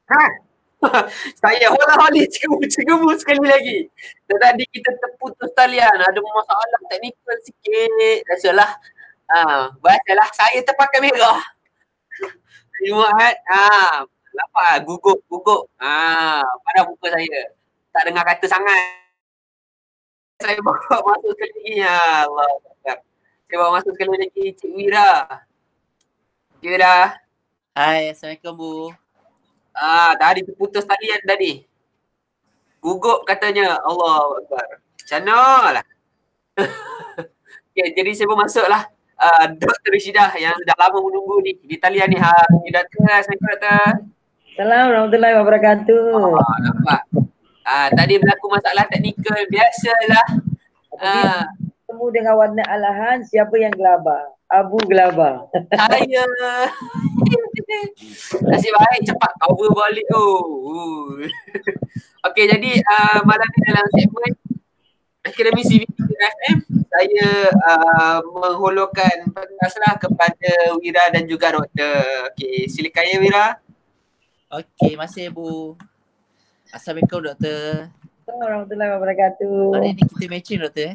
Ha? Saya hola-holi cekemu sekali lagi. Tadi kita terputus talian. Ada masalah teknikal sikit. Biasalah. Biasalah. Saya terpakai merah. Jumaat. Lapar. Guguk. Pada muka saya. Tak dengar kata sangat. Saya bawa masuk sekali lagi. Allah. Saya bawa masuk sekali lagi Cik Wira. Cik Wira. Hai, Assalamualaikum Bu. Tadi terputus talian tadi. Gugup katanya. Allah Akbar. Macam mana lah. Okay, jadi saya pun masuklah. Dr. Rishidah yang dah lama menunggu ni di talian ni. Doktor, Assalamualaikum Doktor. Assalamualaikum warahmatullahi wabarakatuh. Nampak. Tadi berlaku masalah teknikal. Biasalah. Temu dengan warna alahan, siapa yang gelabah? Abu gelabah. Saya. Nasib baik cepat cover balik. Okey, jadi malam ni dalam segmen Akademi CVT FM, saya menghulurkan pengaslah kepada Wira dan juga Doktor. Okey, silakan ya Wira. Okey, masih Bu. Assalamualaikum Doktor. Assalamualaikum warahmatullahi wabarakatuh. Hari ni kita matching Doktor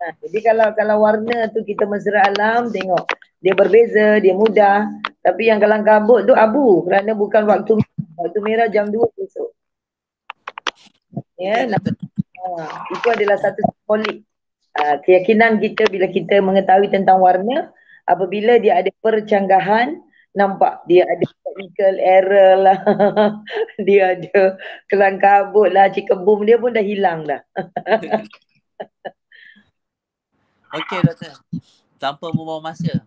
Jadi kalau warna tu kita mesra alam, tengok dia berbeza, dia mudah. Tapi yang kelang kabut tu abu kerana bukan waktu merah jam 2 besok. Ya, itu adalah satu simbolik keyakinan kita bila kita mengetahui tentang warna. Apabila dia ada percanggahan, nampak dia ada technical error lah, dia ada kelang kabut lah, cikebum dia pun dah hilang dah. Okey Doktor, tanpa membuang masa,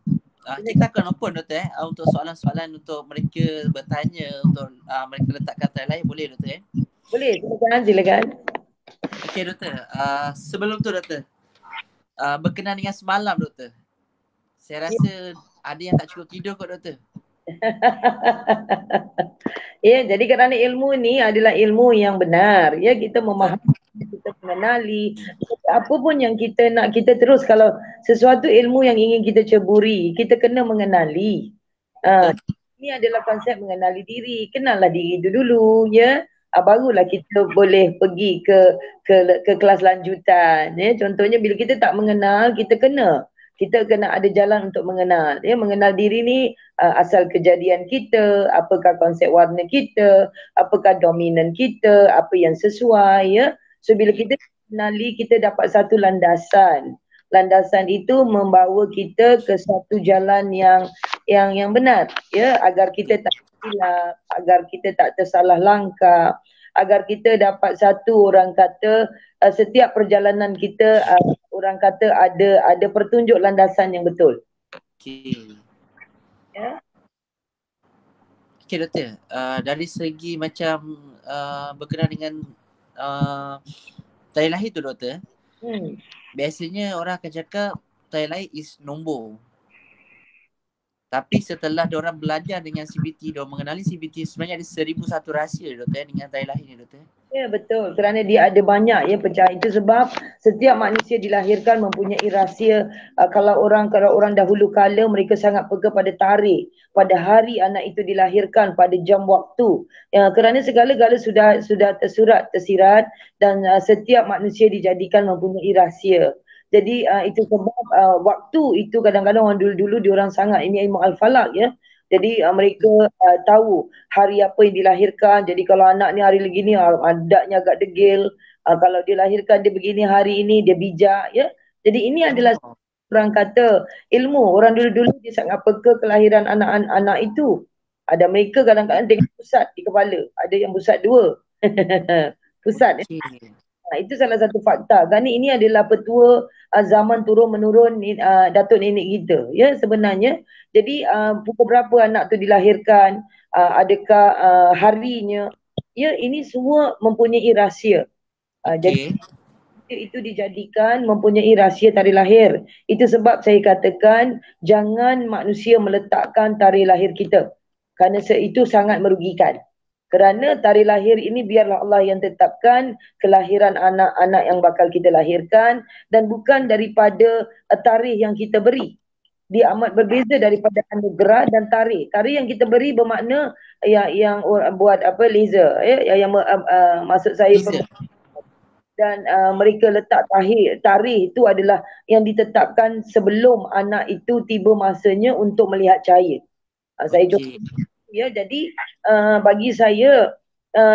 kita akan open Doktor untuk soalan-soalan untuk mereka bertanya, untuk mereka letakkan talian lain, boleh Doktor Boleh, silakan. Okey Doktor, sebelum tu Doktor, berkenaan dengan semalam Doktor, saya rasa ada yang tak cukup tidur kot Doktor. Ya, jadi kerana ilmu ni adalah ilmu yang benar. Ya, kita memahami, kita mengenali apa pun yang kita nak, kita terus kalau sesuatu ilmu yang ingin kita ceburi, kita kena mengenali. Ini adalah konsep mengenali diri. Kenallah diri itu dulu, ya. Barulah kita boleh pergi ke kelas lanjutan. Ya, contohnya bila kita tak mengenal, kita kena ada jalan untuk mengenal. Ya, mengenal diri ni asal kejadian kita, apakah konsep warna kita, apakah dominan kita, apa yang sesuai, ya. So bila kita kenali, kita dapat satu landasan. Landasan itu membawa kita ke satu jalan yang benar, ya, agar kita tak silap, agar kita tak tersalah langkah, agar kita dapat satu, orang kata setiap perjalanan kita orang kata ada petunjuk landasan yang betul. Okey. Ya. Okey Doktor, dari segi macam berkenaan dengan tayar lahir tu Doktor, biasanya orang akan cakap tayar lahir is nombor. Tapi setelah diorang belajar dengan CBT, diorang mengenali CBT, sebenarnya ada 1001 rahsia Doktor dengan tayar lahir ni Doktor. Ya, betul, kerana dia ada banyak ya pecahan. Itu sebab setiap manusia dilahirkan mempunyai rahsia. Kalau orang dahulu kala, mereka sangat peka pada tarikh, pada hari anak itu dilahirkan, pada jam waktu. Kerana segala-gala sudah tersirat dan setiap manusia dijadikan mempunyai rahsia. Jadi itu sebab waktu itu kadang-kadang orang dulu-dulu diorang sangat, ini ilmu al-falak ya. Jadi mereka tahu hari apa yang dilahirkan. Jadi kalau anak ni hari begini, adaknya agak degil. Kalau dia lahirkan dia begini hari ini, dia bijak ya. Jadi ini adalah orang kata ilmu. Orang dulu-dulu dia sangat peka kelahiran anak-anak itu. Ada mereka kadang-kadang tengok pusat di kepala. Ada yang pusat 2. Pusat. Itu salah satu fakta. Kerana ini adalah petua zaman turun-menurun datuk nenek kita. Ya, sebenarnya. Jadi pukul berapa anak tu dilahirkan, adakah harinya. Ya, ini semua mempunyai rahsia. Jadi itu dijadikan mempunyai rahsia tarikh lahir. Itu sebab saya katakan jangan manusia meletakkan tarikh lahir kita. Kerana itu sangat merugikan. Kerana tarikh lahir ini biarlah Allah yang tetapkan kelahiran anak-anak yang bakal kita lahirkan dan bukan daripada tarikh yang kita beri. dia amat berbeza daripada anugerah dan tarikh. Tarikh yang kita beri bermakna yang buat apa laser yang maksud saya Laser. dan mereka letak tarikh itu adalah yang ditetapkan sebelum anak itu tiba masanya untuk melihat cahaya. Saya jumpa ya, jadi bagi saya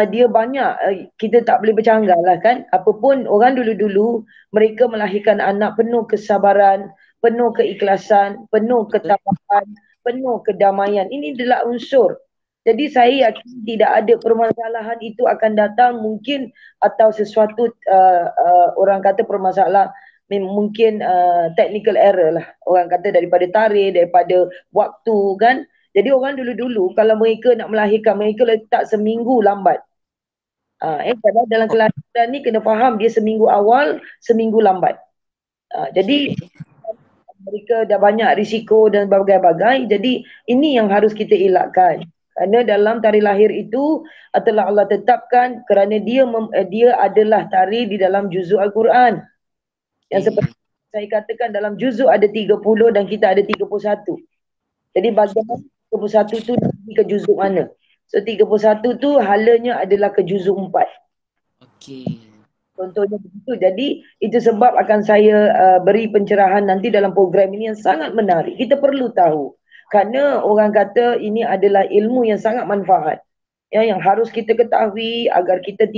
dia banyak kita tak boleh bercanggah lah kan. Apapun orang dulu-dulu mereka melahirkan anak penuh kesabaran, penuh keikhlasan, penuh ketabahan, penuh kedamaian. Ini adalah unsur. Jadi saya yakin tidak ada permasalahan itu akan datang mungkin atau sesuatu orang kata permasalahan mungkin technical error lah. Orang kata daripada tarikh, daripada waktu kan. Jadi orang dulu-dulu kalau mereka nak melahirkan, mereka letak seminggu lambat. Kalau dalam kelahiran ni kena faham dia seminggu awal, seminggu lambat. Jadi mereka dah banyak risiko dan berbagai-bagai. Jadi ini yang harus kita elakkan. Kerana dalam tarikh lahir itu telah Allah tetapkan kerana dia adalah tarikh di dalam juzuk Al-Quran. Yang seperti saya katakan dalam juzuk ada 30 dan kita ada 31. Jadi bagaimana 31 tu pergi ke juzuk mana? So 31 tu halanya adalah ke juzuk 4. Okey. Contohnya begitu. Jadi itu sebab akan saya beri pencerahan nanti dalam program ini yang sangat menarik. Kita perlu tahu. Kerana orang kata ini adalah ilmu yang sangat manfaat. Ya, yang harus kita ketahui agar kita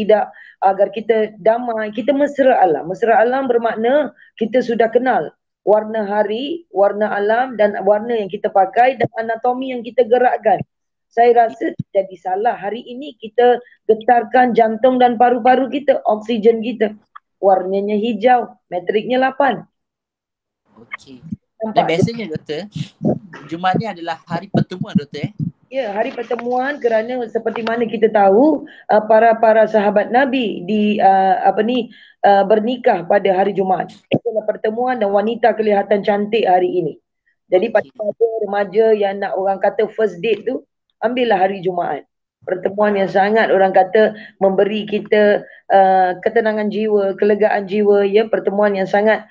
damai. Kita mesra alam. Mesra alam bermakna kita sudah kenal warna hari, warna alam dan warna yang kita pakai dan anatomi yang kita gerakkan. Saya rasa jadi salah hari ini kita getarkan jantung dan paru-paru kita, oksigen kita. Warnanya hijau, metriknya 8. Okey. Dan biasanya doktor, Jumaat ni adalah hari pertemuan doktor Ya, hari pertemuan kerana seperti mana kita tahu para sahabat Nabi bernikah pada hari Jumaat. Itulah pertemuan dan wanita kelihatan cantik hari ini. Jadi pada remaja yang nak orang kata first date tu, ambillah hari Jumaat. Pertemuan yang sangat orang kata memberi kita ketenangan jiwa, kelegaan jiwa, ya, pertemuan yang sangat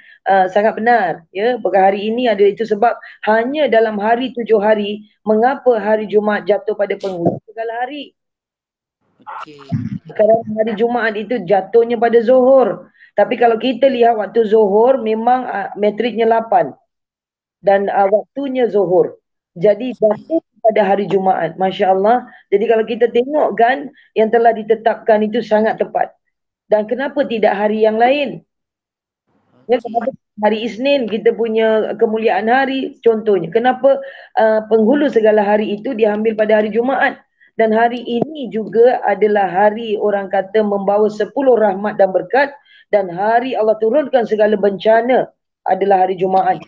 benar, ya. Pada hari ini ada itu sebab hanya dalam hari 7 hari, mengapa hari Jumaat jatuh pada penghulu segala hari? Okey. Kerana hari Jumaat itu jatuhnya pada Zuhur. Tapi kalau kita lihat waktu Zuhur memang metriknya 8 dan waktunya Zuhur. Jadi jatuh pada hari Jumaat. Masya Allah. Jadi kalau kita tengok kan yang telah ditetapkan itu sangat tepat. Dan kenapa tidak hari yang lain? Ya, kenapa hari Isnin kita punya kemuliaan hari contohnya. Kenapa penghulu segala hari itu diambil pada hari Jumaat? Dan hari ini juga adalah hari orang kata membawa 10 rahmat dan berkat. Dan hari Allah turunkan segala bencana adalah hari Jumaat.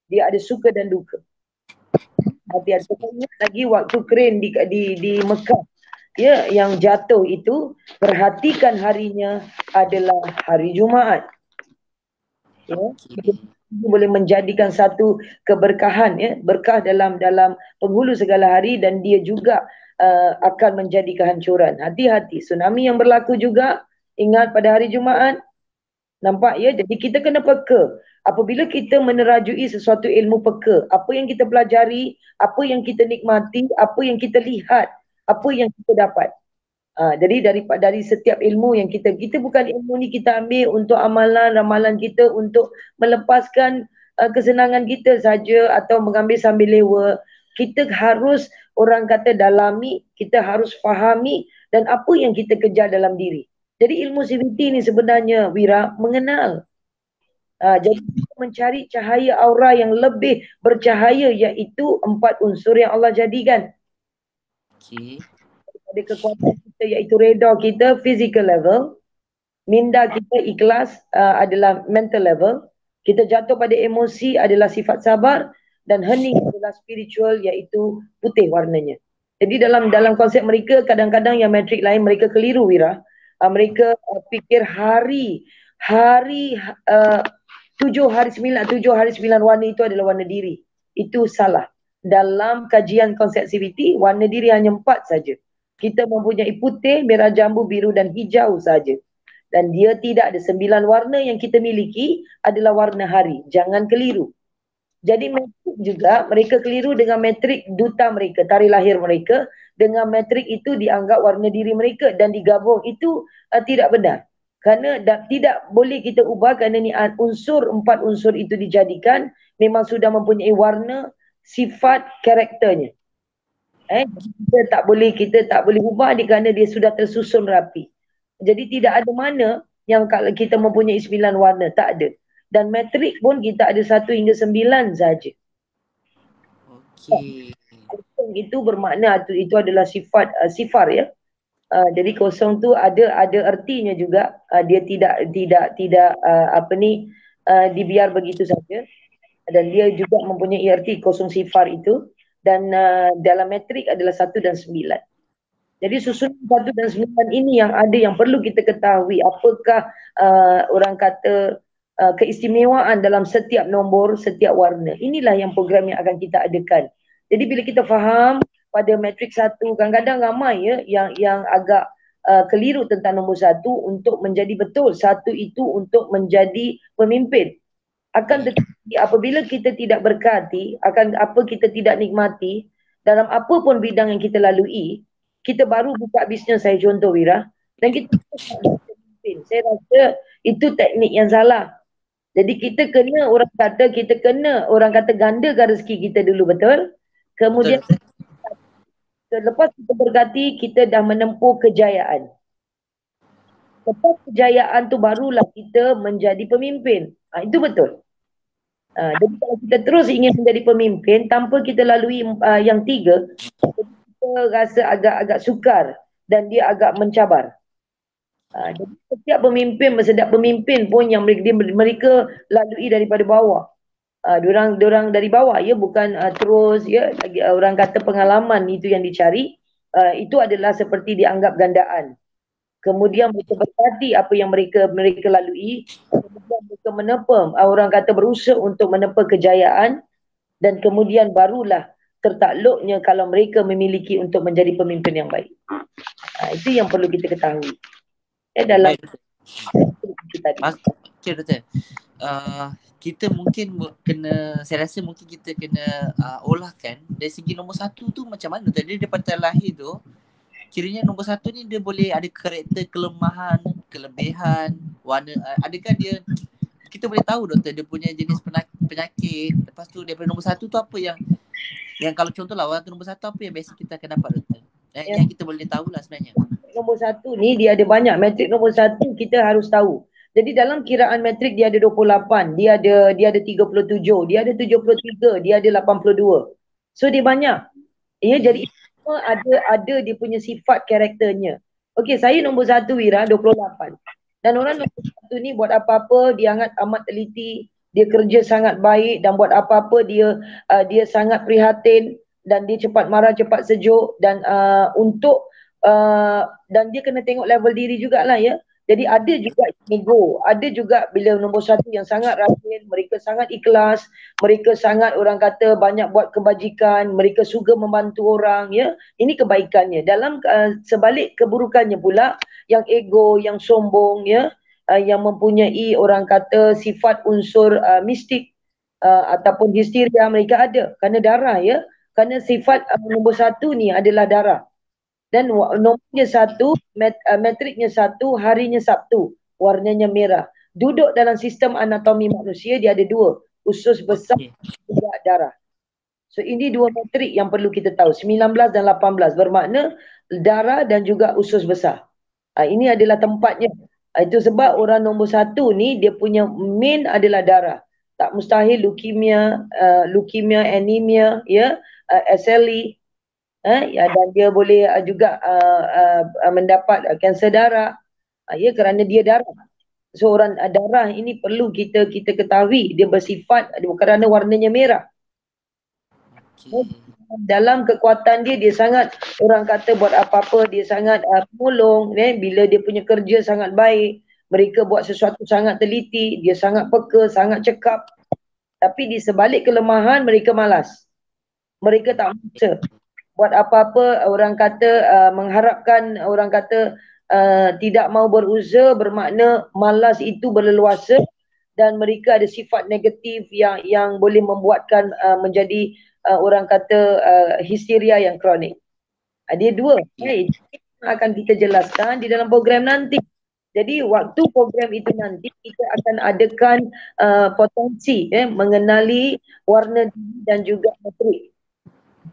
Dia ada suka dan duka. Tapi ada lagi waktu keren di Mekah, ya, yang jatuh itu, perhatikan harinya adalah hari Jumaat. Ya, boleh menjadikan satu keberkahan, ya, berkah dalam penghulu segala hari dan dia juga akan menjadi kehancuran. Hati-hati, tsunami yang berlaku juga ingat pada hari Jumaat. Nampak, ya? Jadi kita kena peka. Apabila kita menerajui sesuatu ilmu peka, apa yang kita pelajari, apa yang kita nikmati, apa yang kita lihat, apa yang kita dapat. Jadi dari setiap ilmu yang kita bukan ilmu ni kita ambil untuk ramalan kita untuk melepaskan kesenangan kita saja atau mengambil sambil lewa. Kita harus orang kata dalami, kita harus fahami dan apa yang kita kejar dalam diri. Jadi ilmu CVT ni sebenarnya Wira mengenal. Jadi mencari cahaya aura yang lebih bercahaya iaitu 4 unsur yang Allah jadikan. Okey. Ada kekuatan kita iaitu reda kita physical level, minda kita ikhlas adalah mental level, kita jatuh pada emosi adalah sifat sabar dan hening adalah spiritual iaitu putih warnanya. Jadi dalam konsep mereka kadang-kadang yang metrik lain mereka keliru Wira. Mereka fikir hari 7 hari 9 warna itu adalah warna diri. Itu salah. Dalam kajian konsep CVT, warna diri hanya 4 saja. Kita mempunyai putih, merah jambu, biru dan hijau saja. Dan dia tidak ada 9 warna yang kita miliki adalah warna hari. Jangan keliru. Jadi metrik juga mereka keliru dengan metrik duta mereka, tarikh lahir mereka. Dengan metrik itu dianggap warna diri mereka dan digabung. Itu tidak benar. Kerana tidak boleh kita ubah kerana ni empat unsur itu dijadikan memang sudah mempunyai warna, sifat, karakternya. Kita tak boleh ubah dia kerana dia sudah tersusun rapi. Jadi tidak ada mana yang kalau kita mempunyai 9 warna, tak ada. Dan metrik pun kita ada 1 hingga 9 saja. Okey. Itu bermakna itu adalah sifar ya. Jadi kosong tu ada ertinya juga. Dia tidak dibiar begitu saja. Dan dia juga mempunyai erti kosong sifar itu. Dan dalam metrik adalah 1 dan 9. Jadi susunan 1 dan 9 ini yang ada yang perlu kita ketahui. Apakah orang kata keistimewaan dalam setiap nombor, setiap warna. Inilah yang program yang akan kita adakan. Jadi bila kita faham pada metrik 1, kadang-kadang ramai ya yang agak keliru tentang nombor 1 untuk menjadi betul. 1 itu untuk menjadi pemimpin. Akan tetapi apabila kita tidak berkati, kita tidak nikmati, dalam apa pun bidang yang kita lalui, kita baru buka bisnes, saya contoh Wira, dan kita pemimpin. Saya rasa itu teknik yang salah. Jadi kita kena orang kata gandakan rezeki kita dulu, betul? Kemudian lepas kita berkati, kita dah menempuh kejayaan. Lepas kejayaan tu barulah kita menjadi pemimpin. Itu betul. Jadi kalau kita terus ingin menjadi pemimpin tanpa kita lalui yang 3, kita rasa agak sukar dan dia agak mencabar. Jadi setiap pemimpin pun yang mereka lalui daripada bawah. Diorang dari bawah ya, bukan terus ya, orang kata pengalaman itu yang dicari. Itu adalah seperti dianggap gandaan. Kemudian mereka berkati apa yang mereka lalui. Kemudian mereka menepa, orang kata berusaha untuk menepa kejayaan. Dan kemudian barulah tertakluknya kalau mereka memiliki untuk menjadi pemimpin yang baik. Itu yang perlu kita ketahui. Dalam kita mungkin kena, saya rasa mungkin kita kena olahkan dari segi nombor 1 tu macam mana tadi daripada lahir tu. Kiranya nombor 1 ni dia boleh ada karakter kelemahan, kelebihan, warna, adakah dia, kita boleh tahu doktor dia punya jenis penyakit. Lepas tu daripada nombor 1 tu apa yang kalau contohlah orang tu nombor 1 apa yang biasa kita akan dapat doktor? Yang kita boleh tahulah sebenarnya. Nombor 1 ni dia ada banyak. Metrik nombor 1 kita harus tahu. Jadi dalam kiraan metrik dia ada 28, dia ada 37, dia ada 73, dia ada 82. So dia banyak. Ya, jadi ada dia punya sifat karakternya. Okey, saya nombor 1 Wira 28. Dan orang nombor 1 ni buat apa-apa dia amat teliti, dia kerja sangat baik dan buat apa-apa dia sangat prihatin dan dia cepat marah, cepat sejuk dan dan dia kena tengok level diri jugalah ya. Jadi ada juga ego, ada juga bila nombor 1 yang sangat rajin, mereka sangat ikhlas, mereka sangat orang kata banyak buat kebajikan, mereka suka membantu orang ya. Ini kebaikannya. Dalam sebalik keburukannya pula yang ego, yang sombong ya, yang mempunyai orang kata sifat unsur mistik ataupun histeria mereka ada kerana darah ya. Kerana sifat nombor 1 ni adalah darah. Dan nomornya 1, metriknya 1, harinya Sabtu, warnanya merah. Duduk dalam sistem anatomi manusia dia ada 2, usus besar juga darah. So ini 2 metrik yang perlu kita tahu, 19 dan 18 bermakna darah dan juga usus besar. Ini adalah tempatnya. Itu sebab orang nombor 1 ni dia punya main adalah darah. Tak mustahil leukemia, anemia ya, SLE. Dan dia boleh juga mendapat kanser darah ya, kerana dia darah. So orang darah ini perlu kita ketahui dia bersifat kerana warnanya merah. Dalam kekuatan dia sangat orang kata buat apa-apa dia sangat penolong bila dia punya kerja sangat baik, mereka buat sesuatu sangat teliti, dia sangat peka, sangat cekap. Tapi di sebalik kelemahan mereka malas, mereka tak maksud buat apa-apa, orang kata mengharapkan, orang kata tidak mau berusaha bermakna malas itu berleluasa dan mereka ada sifat negatif yang boleh membuatkan menjadi orang kata histeria yang kronik. Dia dua. Akan kita jelaskan di dalam program nanti. Jadi waktu program itu nanti kita akan adakan potensi mengenali warna diri dan juga matrik.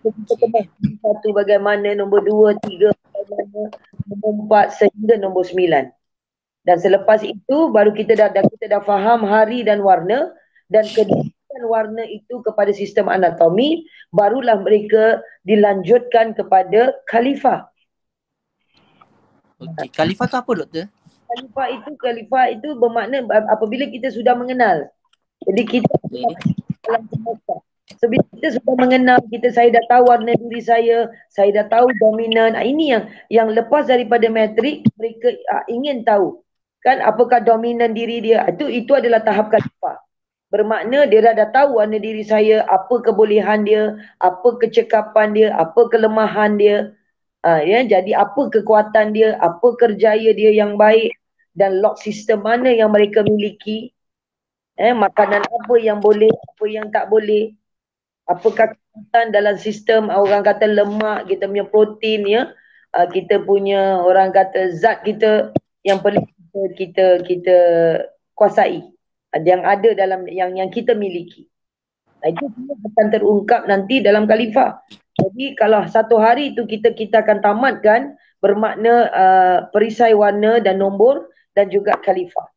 Kita kena satu bagaimana, nombor 2, 3 bagaimana, nombor 4 sehingga nombor 9. Dan selepas itu baru kita dah faham hari dan warna dan kedekatan warna itu kepada sistem anatomi, barulah mereka dilanjutkan kepada khalifah. Okey, khalifah tu apa doktor? Khalifah itu bermakna apabila kita sudah mengenal. Jadi kita dalam semesta. So bila kita sudah mengenal, saya dah tahu warna diri saya dah tahu dominan. Ini yang lepas daripada matrik, mereka ingin tahu kan apakah dominan diri dia. Itu adalah tahap khalifah. Bermakna dia dah tahu warna diri saya, apa kebolehan dia, apa kecekapan dia, apa kelemahan dia. Jadi apa kekuatan dia, apa kerjaya dia yang baik dan lock sistem mana yang mereka miliki. Makanan apa yang boleh, apa yang tak boleh. Apakah kekuatan dalam sistem orang kata lemak, kita punya protein kita punya orang kata zat kita yang perlu kita kuasai. Yang ada dalam yang kita miliki. Itu semua akan terungkap nanti dalam khalifah. Jadi kalau satu hari itu kita akan tamatkan bermakna perisai warna dan nombor dan juga khalifah.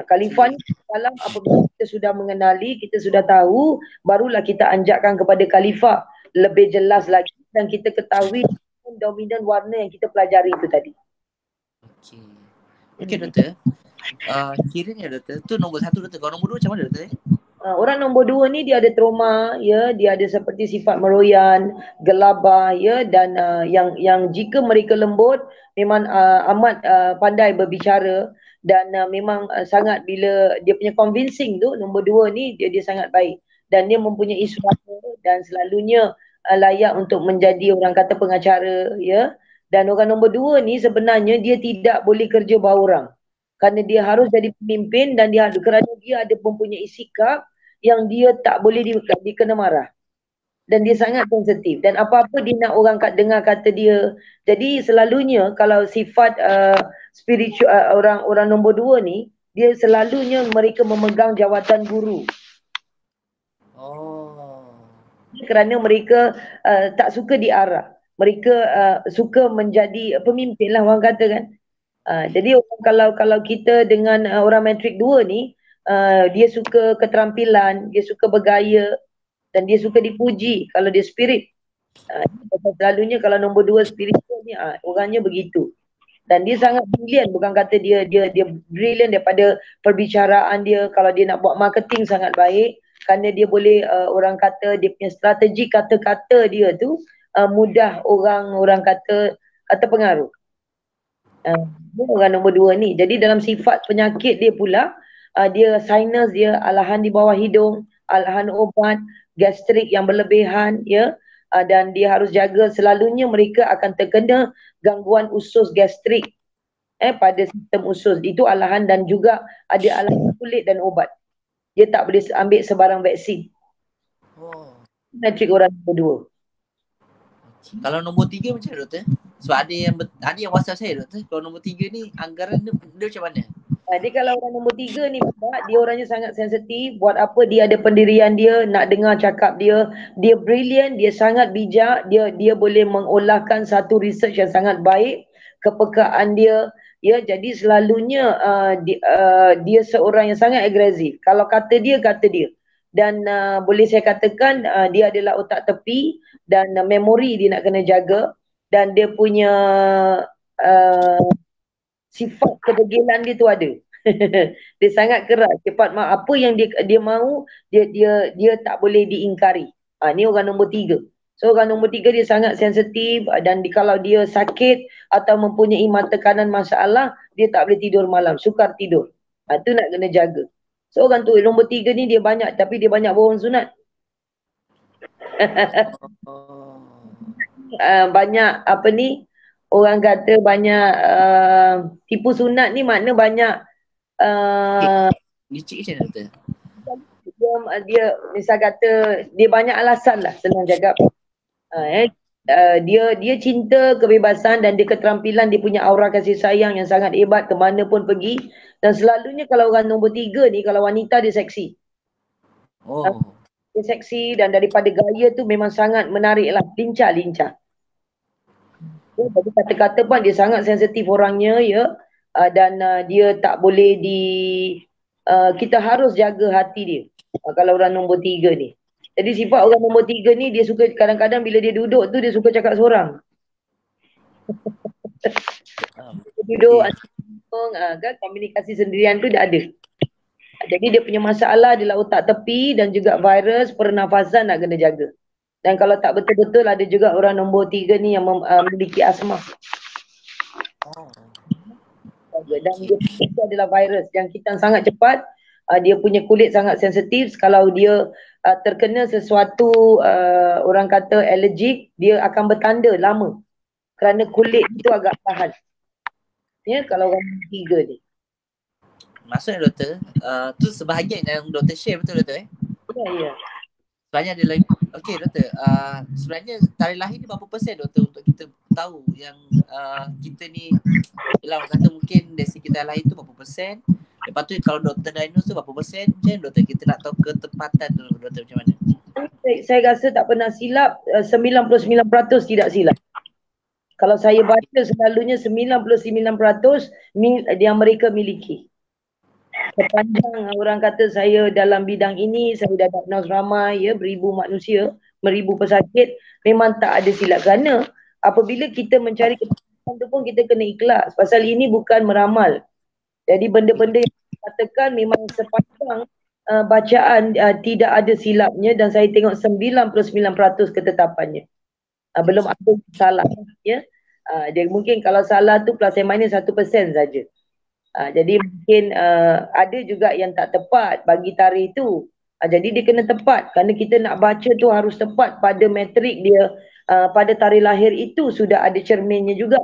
Khalifah ni dalam apabila kita sudah mengenali, kita sudah tahu, barulah kita anjakkan kepada khalifah lebih jelas lagi dan kita ketahui dominan warna yang kita pelajari itu tadi. Okey doktor. Kiranya doktor tu nombor 1 doktor. Kalau nombor 2 macam mana doktor? Orang nombor 2 ni dia ada trauma, dia ada seperti sifat meroyan, gelabah, dan yang jika mereka lembut memang amat pandai berbicara dan memang sangat bila dia punya convincing tu nombor 2 ni dia sangat baik dan dia mempunyai suara dan selalunya layak untuk menjadi orang kata pengacara, dan orang nombor 2 ni sebenarnya dia tidak boleh kerja bawah orang. Kerana dia harus jadi pemimpin dan kerana dia ada mempunyai sikap yang dia tak boleh dikena marah. Dan dia sangat sensitif. Dan apa-apa dia nak orang dengar kata dia. Jadi selalunya kalau sifat spiritual orang nombor 2 ni, dia selalunya mereka memegang jawatan guru. Kerana mereka tak suka diarah. Mereka suka menjadi pemimpin lah orang kata kan. Jadi kalau kita dengan orang matrik 2 ni, dia suka keterampilan, dia suka bergaya dan dia suka dipuji kalau dia spirit. Selalunya kalau nombor 2 spiritual ni orangnya begitu. Dan dia sangat brilliant, bukan kata dia brilliant daripada perbicaraan dia. Kalau dia nak buat marketing sangat baik kerana dia boleh orang kata dia punya strategi kata-kata dia tu mudah orang kata terpengaruh. Orang nombor 2 ni. Jadi dalam sifat penyakit dia pula, dia sinus dia, alahan di bawah hidung, alahan obat, gastrik yang berlebihan, dan dia harus jaga selalunya mereka akan terkena gangguan usus gastrik pada sistem usus. Itu alahan dan juga ada alahan kulit dan obat. Dia tak boleh ambil sebarang vaksin. Matrik orang nombor 2. Kalau nombor 3 macam mana doktor? Sebab ada yang WhatsApp saya doktor. Kalau nombor 3 ni anggaran dia macam mana? Dia kalau orang nombor 3 ni dia orangnya sangat sensitif. Buat apa dia ada pendirian dia, nak dengar cakap dia. Dia brilliant, dia sangat bijak. Dia boleh mengolahkan satu research yang sangat baik. Kepekaan dia. Jadi selalunya dia seorang yang sangat agresif. Kalau kata dia. Dan boleh saya katakan dia adalah otak tepi dan memori dia nak kena jaga dan dia punya sifat kedegilan dia tu ada. Dia sangat keras, cepat apa yang dia mahu dia tak boleh diingkari. Ni orang nombor 3. So orang nombor 3 dia sangat sensitif dan kalau dia sakit atau mempunyai mata kanan masalah, dia tak boleh tidur malam, sukar tidur. Tu nak kena jaga. So orang tu nombor 3 ni dia banyak, tapi dia banyak bohong sunat. Banyak orang kata banyak tipu sunat ni makna banyak Licik macam mana doktor? Dia misal kata dia banyak alasan lah, senang cakap. Dia cinta kebebasan dan dia keterampilan, dia punya aura kasih sayang yang sangat hebat ke mana pun pergi. Dan selalunya kalau orang nombor 3 ni, kalau wanita dia seksi. Dia seksi dan daripada gaya tu memang sangat menarik lah, lincah. Jadi kata-kata pun dia sangat sensitif orangnya ya. Dan dia tak boleh kita harus jaga hati dia. Kalau orang nombor 3 ni. Jadi sifat orang nombor 3 ni dia suka kadang-kadang bila dia duduk tu dia suka cakap seorang. Duduk kan komunikasi sendirian tu dah ada. Jadi dia punya masalah adalah otak tepi dan juga virus pernafasan nak kena jaga. Dan kalau tak betul-betul ada juga orang nombor 3 ni yang memiliki asma. Dan dia itu adalah virus yang kita sangat cepat. Dia punya kulit sangat sensitif. Kalau dia terkena sesuatu orang kata allergic, dia akan bertanda lama. Kerana kulit itu agak tahan. Ya, kalau orang 3 ni. Maksudnya doktor, tu sebahagian yang doktor share betul doktor Ya. Sebenarnya ada lagi. Okey doktor, sebenarnya tarikh lahir ni berapa persen doktor untuk kita tahu yang kita ni, yelah orang kata mungkin dari segi tarikh lahir tu berapa persen, lepas tu kalau doktor diagnose tu berapa persen, macam mana doktor kita nak tahu ketepatan tu doktor macam mana? Saya rasa tak pernah silap, 99% tidak silap. Kalau saya baca selalunya 99% yang mereka miliki. Sepanjang orang kata saya dalam bidang ini, saya dah diagnose ramai ya, beribu manusia, beribu pesakit, memang tak ada silap. Kerana apabila kita mencari ketepatan tu pun kita kena ikhlas. Pasal ini bukan meramal. Jadi benda-benda yang dikatakan memang sepanjang bacaan tidak ada silapnya dan saya tengok 99% ketetapannya. Belum ada salah ya. Dia mungkin kalau salah tu plus and minus 1% saja. Jadi mungkin ada juga yang tak tepat bagi tarikh tu. Jadi dia kena tepat kerana kita nak baca tu harus tepat pada metrik dia, pada tarikh lahir itu sudah ada cerminnya juga.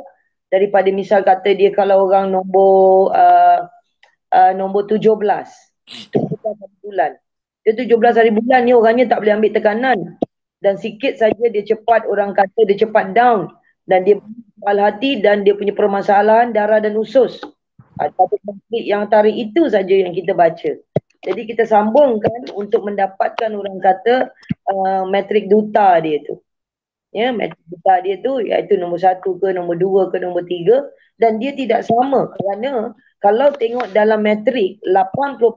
Daripada misal kata dia kalau orang nombor 17 hari bulan. Dia 17 hari bulan ni orangnya tak boleh ambil tekanan. Dan sikit saja dia cepat, orang kata dia cepat down. Dan dia kebal hati dan dia punya permasalahan darah dan usus. Tapi yang tarikh itu saja yang kita baca. Jadi kita sambungkan untuk mendapatkan orang kata metrik duta dia tu. Ya, metrik duta dia tu iaitu nombor 1 ke, nombor 2 ke, nombor 3 dan dia tidak sama kerana kalau tengok dalam metrik 80%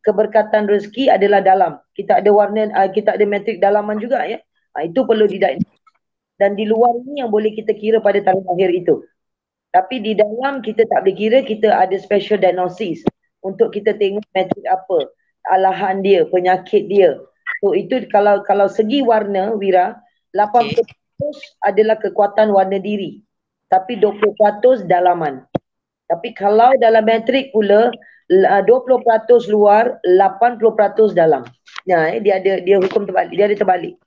keberkatan rezeki adalah dalam. Kita ada warna, kita ada metrik dalaman juga ya. Itu perlu dan di luar ini yang boleh kita kira pada tarikh lahir itu. Tapi di dalam kita tak boleh kira, kita ada special diagnosis untuk kita tengok metrik apa, alahan dia, penyakit dia. So itu kalau segi warna Wira, 80% adalah kekuatan warna diri. Tapi 20% dalaman. Tapi kalau dalam metrik pula 20% luar, 80% dalam. Nah, dia hukum terbalik, dia ada terbalik.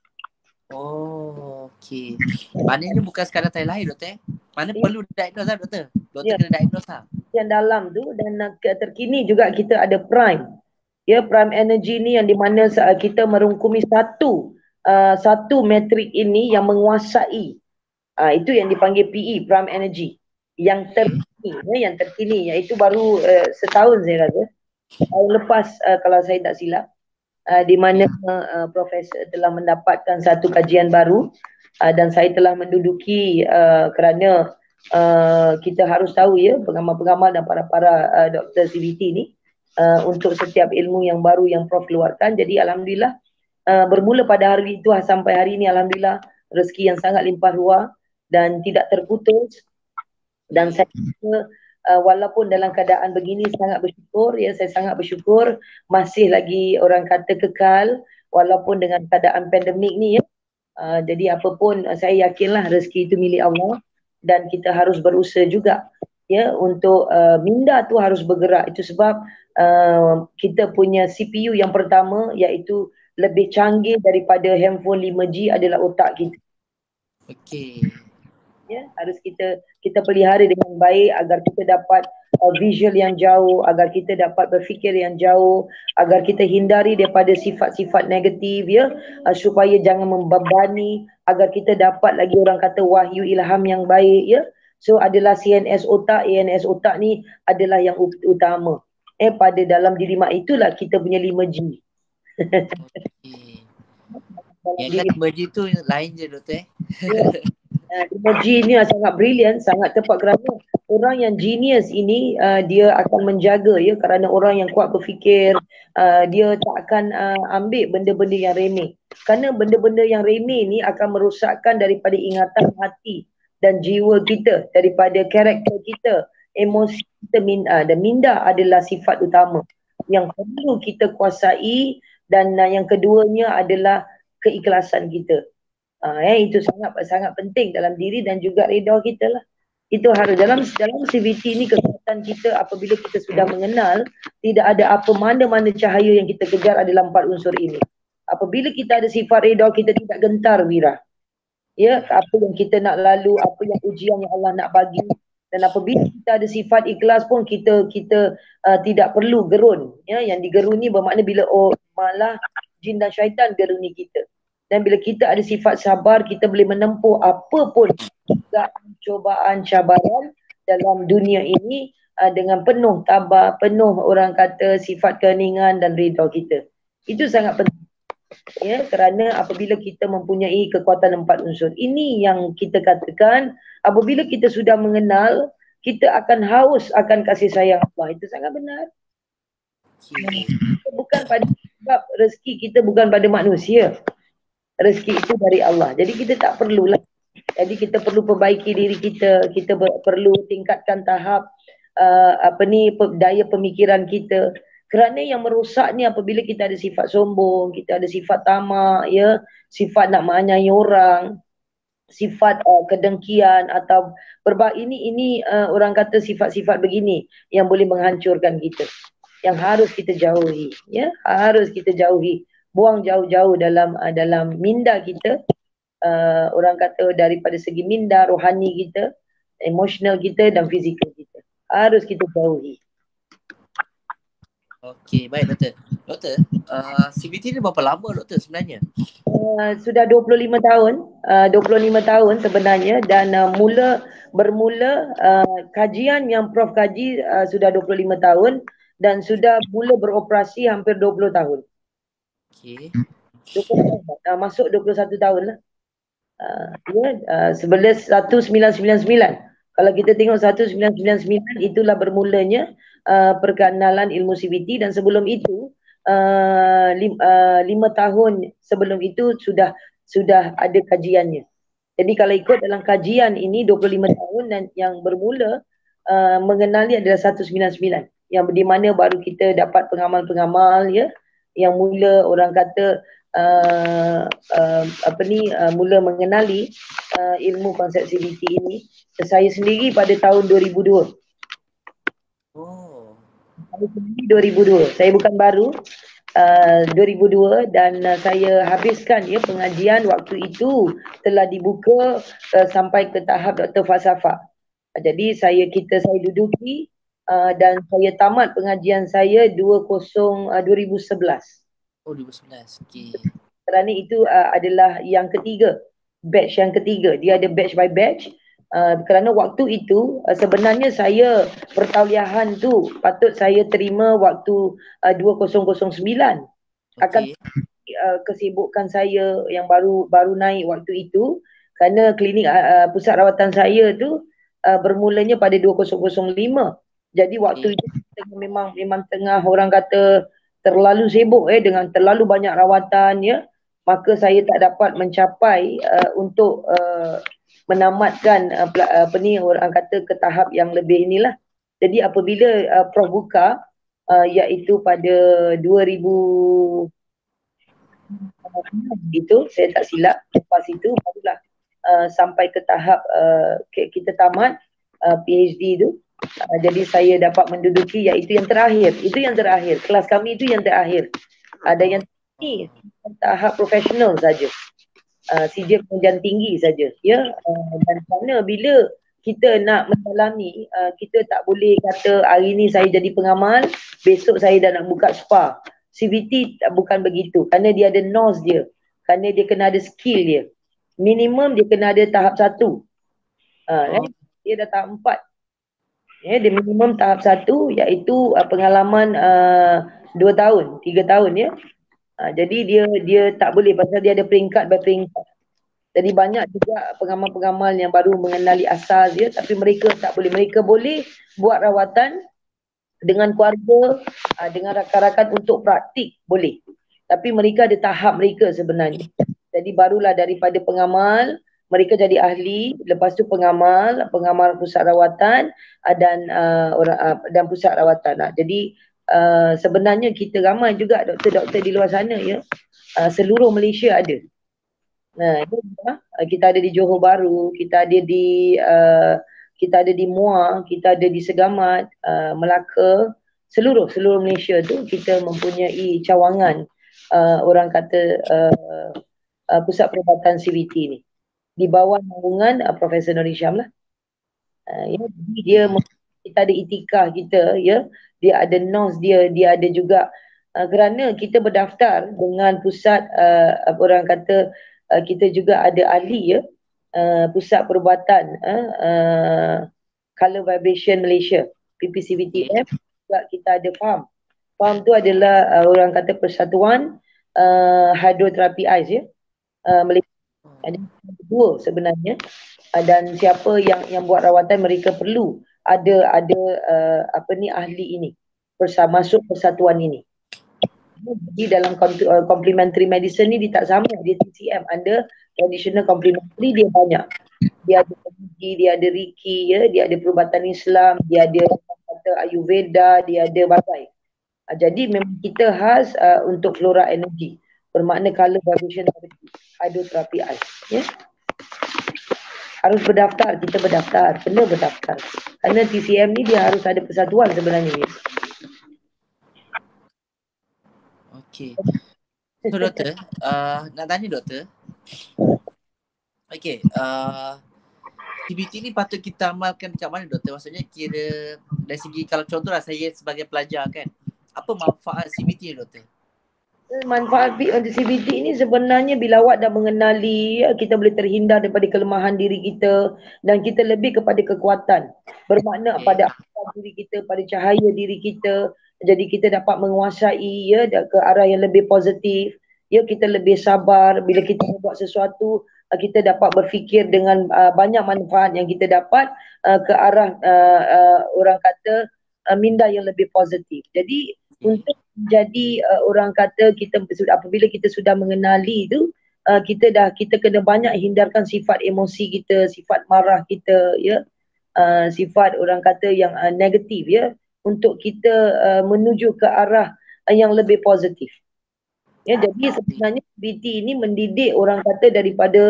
Okey. Maknanya bukan sekadar tarikh lahir doktor Mana perlu diagnose lah doktor. Doktor kena diagnose lah. Yang dalam tu dan terkini juga kita ada prime. Ya, prime energy ni yang di mana kita merungkumi satu metrik ini yang menguasai. Itu yang dipanggil PE, prime energy. Yang terkini iaitu baru setahun saya rasa. Tahun lepas kalau saya tak silap. Di mana profesor telah mendapatkan satu kajian baru dan saya telah menduduki kerana kita harus tahu ya pengamal-pengamal dan para doktor CBT ni untuk setiap ilmu yang baru yang Prof keluarkan. Jadi alhamdulillah bermula pada hari itu sampai hari ini alhamdulillah rezeki yang sangat limpah ruah dan tidak terputus dan saya walaupun dalam keadaan begini sangat bersyukur ya, saya sangat bersyukur masih lagi orang kata kekal walaupun dengan keadaan pandemik ni ya. Jadi apapun saya yakinlah rezeki itu milik Allah dan kita harus berusaha juga ya untuk minda tu harus bergerak. Itu sebab kita punya CPU yang pertama iaitu lebih canggih daripada handphone 5G adalah otak kita. Okey. Ya, harus kita pelihara dengan baik agar kita dapat visual yang jauh, agar kita dapat berfikir yang jauh, agar kita hindari daripada sifat-sifat negatif ya, supaya jangan membebani, agar kita dapat lagi orang kata wahyu ilham yang baik ya. So adalah CNS otak, ANS otak ni adalah yang utama. Pada dalam diri mak itulah kita punya 5G. Yang kan 5G tu lain je doktor. 5G ni sangat brilliant, sangat tepat kerana orang yang genius ini dia akan menjaga ya, kerana orang yang kuat berfikir, dia tak akan ambil benda-benda yang remeh. Kerana benda-benda yang remeh ni akan merosakkan daripada ingatan hati dan jiwa kita, daripada karakter kita, emosi kita. Dan minda adalah sifat utama yang perlu kita kuasai, dan yang keduanya adalah keikhlasan kita. Itu sangat penting dalam diri dan juga redha kita lah. Itu harus dalam CVT ni, kekuatan kita apabila kita sudah mengenal, tidak ada apa mana-mana cahaya yang kita kejar adalah 4 unsur ini. Apabila kita ada sifat redha, kita tidak gentar Wira. Ya, apa yang kita nak lalu, apa yang ujian yang Allah nak bagi. Dan apabila kita ada sifat ikhlas pun kita tidak perlu gerun. Ya, yang digeruni bermakna bila malah jin dan syaitan geruni kita. Dan bila kita ada sifat sabar, kita boleh menempuh apa pun cobaan, cabaran dalam dunia ini dengan penuh tabah, penuh orang kata sifat keheningan dan redha kita. Itu sangat penting. Ya, kerana apabila kita mempunyai kekuatan 4 unsur ini, yang kita katakan apabila kita sudah mengenal, kita akan haus akan kasih sayang Allah. Itu sangat benar. Bukan pada sebab rezeki kita bukan pada manusia. Rezeki itu dari Allah. Jadi kita tak perlulah. Jadi kita perlu perbaiki diri kita. Kita perlu tingkatkan tahap daya pemikiran kita. Kerana yang merosak ni apabila kita ada sifat sombong, kita ada sifat tamak, ya, sifat nak menganiaya orang, sifat kedengkian atau ini orang kata sifat-sifat begini yang boleh menghancurkan kita. Yang harus kita jauhi, ya, harus kita jauhi. Buang jauh-jauh dalam minda kita, orang kata daripada segi minda, rohani kita, emosional kita dan fizikal kita. Harus kita jauhi. Okey, baik doktor. Doktor, CBT ni berapa lama doktor sebenarnya? Sudah 25 tahun. 25 tahun sebenarnya, dan bermula kajian yang Prof kaji sudah 25 tahun dan sudah mula beroperasi hampir 20 tahun. Okey. Masuk 21 tahun lah. Sebelum 1999. Kalau kita tengok 1999 itulah bermulanya perkenalan ilmu CBT, dan sebelum itu 5 tahun sebelum itu sudah ada kajiannya. Jadi kalau ikut dalam kajian ini 25 tahun, dan yang bermula mengenali adalah 199, yang di mana baru kita dapat pengamal-pengamal, ya, yang mula orang kata mula mengenali ilmu konsep CBT ini. Saya sendiri pada tahun 2002. Saya sendiri 2002. Saya bukan baru. 2002, dan saya habiskan ya pengajian waktu itu telah dibuka sampai ke tahap Doktor Falsafah. Jadi saya duduki dan saya tamat pengajian saya 2011. Oh, 2011. Okey. Kerana itu adalah yang ketiga, batch yang ketiga. Dia ada batch by batch. Kerana waktu itu sebenarnya saya pertauliahan tu patut saya terima waktu 2009. Akan kesibukan saya yang baru naik waktu itu, kerana klinik pusat rawatan saya tu bermulanya pada 2005. Jadi waktu itu memang tengah orang kata terlalu sibuk dengan terlalu banyak rawatan, ya. Maka saya tak dapat mencapai untuk menamatkan orang kata ke tahap yang lebih inilah. Jadi apabila Prof buka iaitu pada 2000 itu, saya tak silap, lepas itu barulah sampai ke tahap kita tamat PhD tu. Jadi saya dapat menduduki iaitu yang terakhir. Itu yang terakhir. Kelas kami itu yang terakhir. Ada yang tinggi, tahap profesional saja. CJ pengajian tinggi saja, ya. Dan kerana bila kita nak mendalami, kita tak boleh kata hari ni saya jadi pengamal, besok saya dah nak buka spa. CBT bukan begitu, kerana dia ada nose dia, kerana dia kena ada skill dia. Minimum dia kena ada tahap 1. Dia dah tahap 4. Dia minimum tahap 1 iaitu pengalaman 2 tahun, 3 tahun ya. Jadi dia tak boleh pasal dia ada peringkat by peringkat. Jadi banyak juga pengamal-pengamal yang baru mengenali asas dia, tapi mereka tak boleh. Mereka boleh buat rawatan dengan keluarga, dengan rakan-rakan untuk praktik, boleh. Tapi mereka ada tahap mereka sebenarnya. Jadi barulah daripada pengamal, mereka jadi ahli, lepas tu pengamal pusat rawatan dan pusat rawatan. Jadi sebenarnya kita ramai juga doktor-doktor di luar sana ya. Seluruh Malaysia ada. Kita ada di Johor Bahru, kita ada di Muar, kita ada di Segamat, Melaka, seluruh Malaysia tu kita mempunyai cawangan orang kata pusat perubatan CBT ni di bawah naungan Profesor Nur Hisham lah. Jadi kita ada itikah kita ya, dia ada NOS dia ada juga kerana kita berdaftar dengan pusat orang kata kita juga ada ahli ya, pusat perubatan Color Vibration Malaysia, PPCVTM, juga kita ada FAHM tu adalah orang kata Persatuan Hydroterapi Ais ya, Malaysia. Ada 2 sebenarnya, dan siapa yang buat rawatan mereka perlu ada ahli ini masuk persatuan ini. Jadi dalam complementary medicine ni dia tak sama, dia TCM, ada traditional complementary, dia banyak. Dia ada PG, dia ada Reiki ya, dia ada perubatan Islam, dia ada kata Ayurveda, dia ada bagai. Jadi memang kita khas untuk flora energy, bermakna color vibration therapy, hydroterapi ais ya. Harus berdaftar, kita berdaftar, kena berdaftar. Kerana TCM ni dia harus ada persatuan sebenarnya ya. Okay. So doktor, nak tanya doktor. Okay, CBT ni patut kita amalkan dekat mana doktor? Maksudnya kira dari segi, kalau contohlah saya sebagai pelajar kan, apa manfaat CBT ni doktor? Manfaat untuk CBT ni sebenarnya bila awak dah mengenali, kita boleh terhindar daripada kelemahan diri kita dan kita lebih kepada kekuatan. Bermakna pada diri kita, pada cahaya diri kita. Jadi kita dapat menguasai ya ke arah yang lebih positif. Ya, kita lebih sabar bila kita buat sesuatu, kita dapat berfikir dengan banyak manfaat yang kita dapat ke arah orang kata minda yang lebih positif. Jadi untuk menjadi orang kata kita apabila kita sudah mengenali tu, kita kena banyak hindarkan sifat emosi kita, sifat marah kita ya, sifat orang kata yang negatif ya, untuk kita menuju ke arah yang lebih positif. Ya, jadi sebenarnya CBT ini mendidik orang kata daripada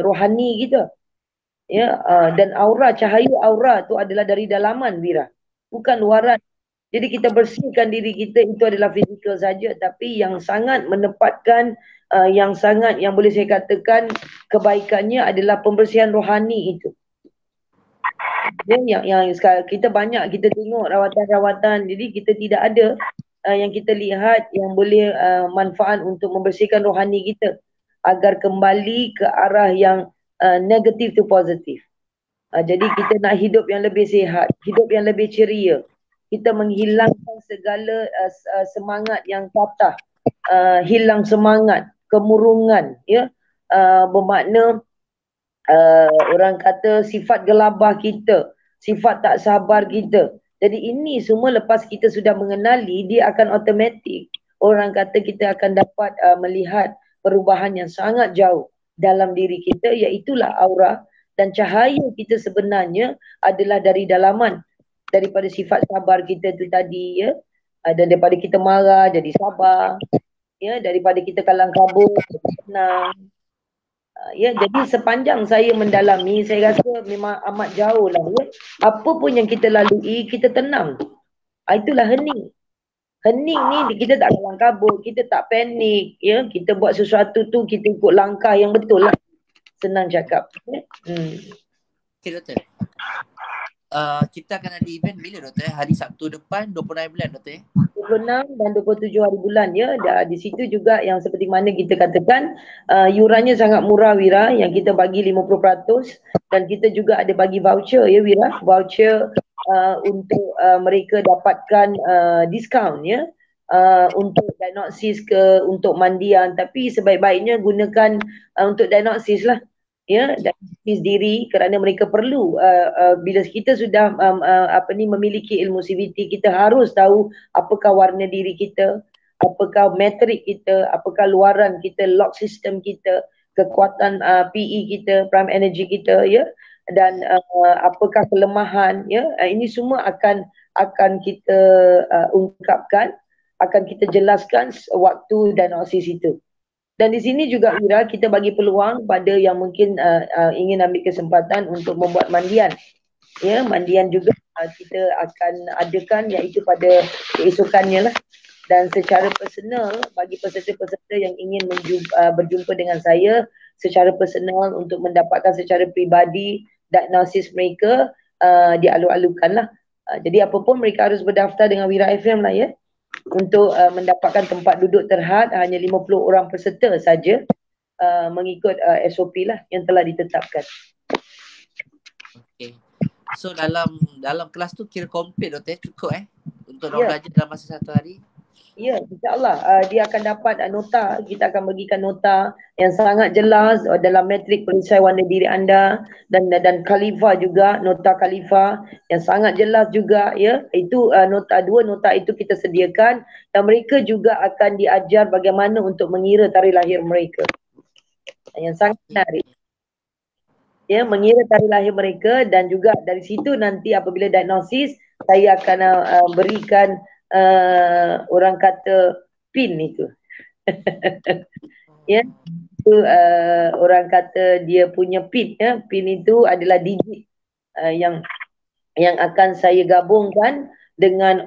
rohani kita. Ya, dan aura, cahaya aura tu adalah dari dalaman Wira, bukan luaran. Jadi kita bersihkan diri kita, itu adalah fizikal saja, tapi yang sangat menempatkan yang boleh saya katakan kebaikannya adalah pembersihan rohani itu. Yang sekarang kita banyak kita tengok rawatan-rawatan, jadi kita tidak ada yang kita lihat yang boleh manfaat untuk membersihkan rohani kita agar kembali ke arah yang negatif to positif. Jadi kita nak hidup yang lebih sihat, hidup yang lebih ceria. Kita menghilangkan segala semangat yang patah, hilang semangat, kemurungan ya, bermakna orang kata sifat gelabah kita, sifat tak sabar kita. Jadi ini semua lepas kita sudah mengenali, dia akan automatik orang kata kita akan dapat melihat perubahan yang sangat jauh dalam diri kita, iaitulah aura dan cahaya kita sebenarnya adalah dari dalaman, daripada sifat sabar kita tu tadi ya, dan daripada kita marah jadi sabar ya, daripada kita kalang kabut jadi tenang. Ya, jadi sepanjang saya mendalami, saya rasa memang amat jauh lah ya. Apa pun yang kita lalui, kita tenang. Itulah hening. Hening ni kita tak kalang kabut, kita tak panik ya. Kita buat sesuatu tu kita ikut langkah yang betul lah. Senang cakap. Okay doktor. Kita akan ada event bila doktor? Hari Sabtu depan 26 bulan doktor? 26 dan 27 hari bulan ya. Di situ juga yang seperti mana kita katakan yurannya sangat murah Wira, yang kita bagi 50% dan kita juga ada bagi voucher ya Wira, voucher untuk mereka dapatkan diskaun ya. Untuk diagnosis ke untuk mandian, tapi sebaik-baiknya gunakan untuk diagnosis lah ya, diagnosis diri, kerana mereka perlu bila kita sudah memiliki ilmu CBT, kita harus tahu apakah warna diri kita, apakah metrik kita, apakah luaran kita, lock system kita, kekuatan PE kita, prime energy kita ya, dan apakah kelemahan ya. Ini semua akan kita ungkapkan, akan kita jelaskan waktu diagnosis itu. Dan di sini juga Ira, kita bagi peluang pada yang mungkin ingin ambil kesempatan untuk membuat mandian. Ya, mandian juga kita akan adakan iaitu pada keesokannya lah. Dan secara personal bagi peserta-peserta yang ingin berjumpa dengan saya secara personal untuk mendapatkan secara peribadi diagnosis mereka, dialu-alukan lah. Jadi apapun mereka harus berdaftar dengan Wira FM lah ya. Untuk mendapatkan tempat duduk terhad, hanya 50 orang peserta saja mengikut SOP lah yang telah ditetapkan. Okay. So dalam kelas tu kira komplit doktor, cukup untuk orang belajar dalam masa satu hari? Ya, insyaAllah dia akan dapat nota. Kita akan bagikan nota yang sangat jelas dalam metrik perisai warna diri anda, dan Khalifa juga, nota Khalifa yang sangat jelas juga ya. Itu dua nota itu kita sediakan, dan mereka juga akan diajar bagaimana untuk mengira tarikh lahir mereka. Yang sangat menarik. Ya, mengira tarikh lahir mereka, dan juga dari situ nanti apabila diagnosis, saya akan berikan orang kata pin itu. Ya, itu orang kata dia punya pin ya. Pin itu adalah digit yang akan saya gabungkan dengan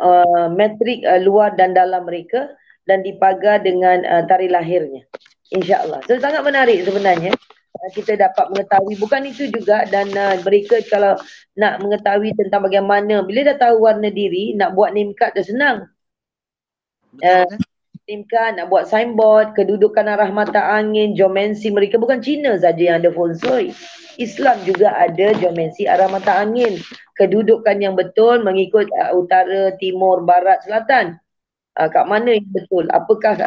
metrik luar dan dalam mereka, dan dipagar dengan tarikh lahirnya, insya-Allah. So sangat menarik sebenarnya. Kita dapat mengetahui, bukan itu juga, dan mereka kalau nak mengetahui tentang bagaimana, bila dah tahu warna diri, nak buat name card dah senang. Name card, nak buat signboard, kedudukan arah mata angin, geomensi mereka, bukan Cina saja yang ada feng shui. Islam juga ada geomensi arah mata angin, kedudukan yang betul mengikut utara, timur, barat, selatan. Kat mana yang betul, apakah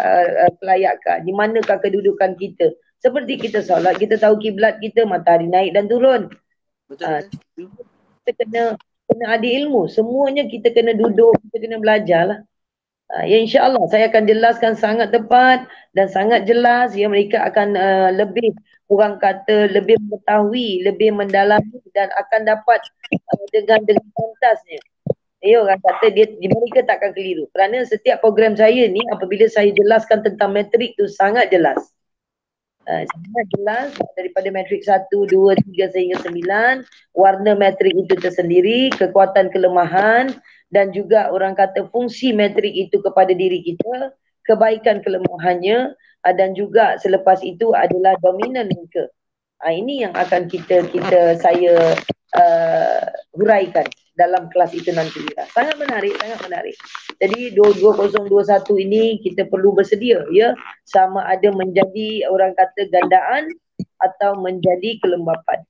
kelayakan, di manakah kedudukan kita. Seperti kita solat, kita tahu kiblat kita, matahari naik dan turun. Betul. Kita kena ada ilmu. Semuanya kita kena duduk, kita kena belajar lah. Ya, insya-Allah saya akan jelaskan sangat tepat dan sangat jelas. Ya, mereka akan lebih, orang kata, lebih mengetahui, lebih mendalami, dan akan dapat dengan pantasnya. Ya, orang kata mereka takkan keliru. Kerana setiap program saya ni, apabila saya jelaskan tentang metrik tu sangat jelas. Sangat jelas daripada metrik 1, 2, 3 sehingga 9, warna metrik itu tersendiri, kekuatan kelemahan, dan juga orang kata fungsi metrik itu kepada diri kita, kebaikan kelemahannya, dan juga selepas itu adalah dominan mereka. Ini yang akan saya huraikan dalam kelas itu nanti. Sangat menarik, sangat menarik. Jadi 2021 ini kita perlu bersedia ya, sama ada menjadi orang kata gandaan atau menjadi kelembapan.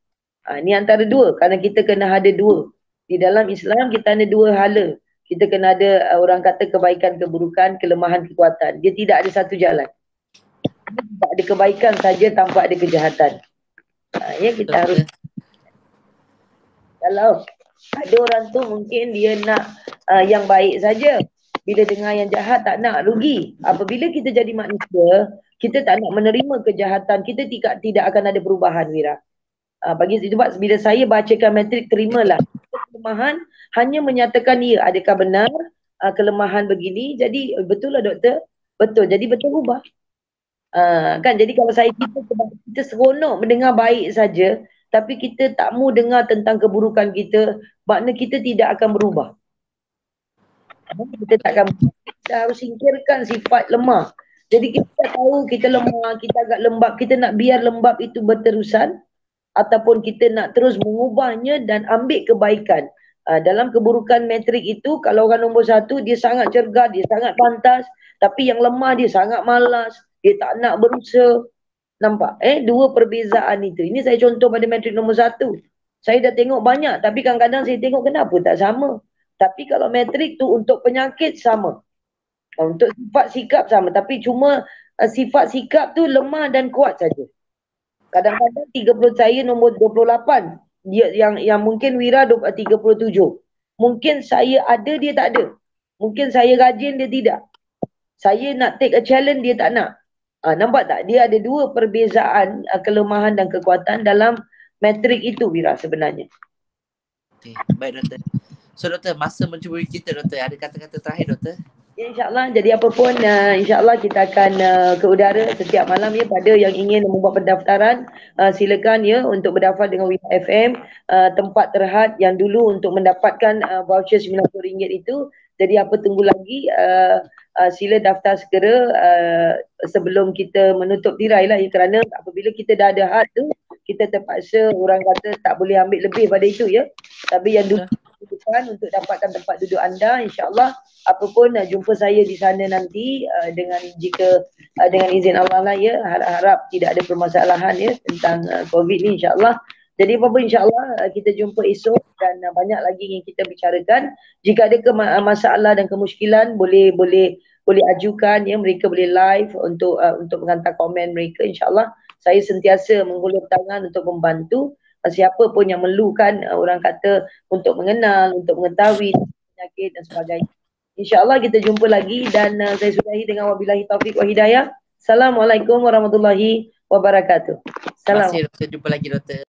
Ini antara dua, kerana kita kena ada dua. Di dalam Islam kita ada dua hala. Kita kena ada orang kata kebaikan, keburukan, kelemahan, kekuatan. Dia tidak ada satu jalan. Tak ada kebaikan saja tanpa ada kejahatan. Ya, kita harus. Kalau ada orang tu mungkin dia nak yang baik saja. Bila dengar yang jahat tak nak, rugi. Apabila kita jadi manusia, kita tak nak menerima kejahatan, kita tidak akan ada perubahan, Wira. Bagi sebab bila saya bacakan metrik, terimalah. Kelemahan hanya menyatakan ya, adakah benar kelemahan begini. Jadi betul lah doktor. Betul. Jadi betul ubah. Kan, jadi kalau kita seronok mendengar baik saja, tapi kita tak mau dengar tentang keburukan kita, makna kita tidak akan berubah. Kita harus singkirkan sifat lemah. Jadi kita tahu kita lemah, kita agak lembab, kita nak biar lembab itu berterusan, ataupun kita nak terus mengubahnya dan ambil kebaikan. Dalam keburukan matrik itu, kalau orang nombor 1 dia sangat cergas, dia sangat pantas, tapi yang lemah dia sangat malas, dia tak nak berusaha. Nampak? Dua perbezaan itu. Ini saya contoh pada matrik nombor 1. Saya dah tengok banyak, tapi kadang-kadang saya tengok kenapa tak sama. Tapi kalau matrik tu untuk penyakit sama. Untuk sifat sikap sama, tapi cuma sifat sikap tu lemah dan kuat saja. Kadang-kadang 30 saya nombor 28. Dia yang mungkin Wira 37. Mungkin saya ada, dia tak ada. Mungkin saya rajin, dia tidak. Saya nak take a challenge, dia tak nak. Nampak tak? Dia ada dua perbezaan kelemahan dan kekuatan dalam matrik itu, Wira, sebenarnya. Okay, baik doktor. So doktor, masa mencuburi kita doktor, ada kata-kata terakhir doktor? Ya, InsyaAllah, jadi apapun insyaAllah kita akan ke udara setiap malam ya. Pada yang ingin membuat pendaftaran, silakan ya untuk berdaftar dengan Wira FM, tempat terhad yang dulu untuk mendapatkan voucher RM90 itu. Jadi apa tunggu lagi, sila daftar segera sebelum kita menutup tirai lah ya, kerana apabila kita dah ada had tu, kita terpaksa orang kata tak boleh ambil lebih pada itu ya. Tapi yang dulu untuk dapatkan tempat duduk anda, insyaAllah apapun jumpa saya di sana nanti dengan izin Allah lah ya. Harap tidak ada permasalahan ya tentang COVID ni insyaAllah. Jadi apa-apa insyaAllah kita jumpa esok dan banyak lagi yang kita bicarakan. Jika ada masalah dan kemusykilan boleh ajukan ya, mereka boleh live untuk menghantar komen mereka insyaAllah. Saya sentiasa menghulur tangan untuk membantu siapa pun yang memerlukan orang kata untuk mengenal, untuk mengetahui penyakit dan sebagainya. InsyaAllah kita jumpa lagi dan saya sudahi dengan wabillahi taufiq wa hidayah. Assalamualaikum warahmatullahi wabarakatuh. Terima kasih doktor, jumpa lagi doktor.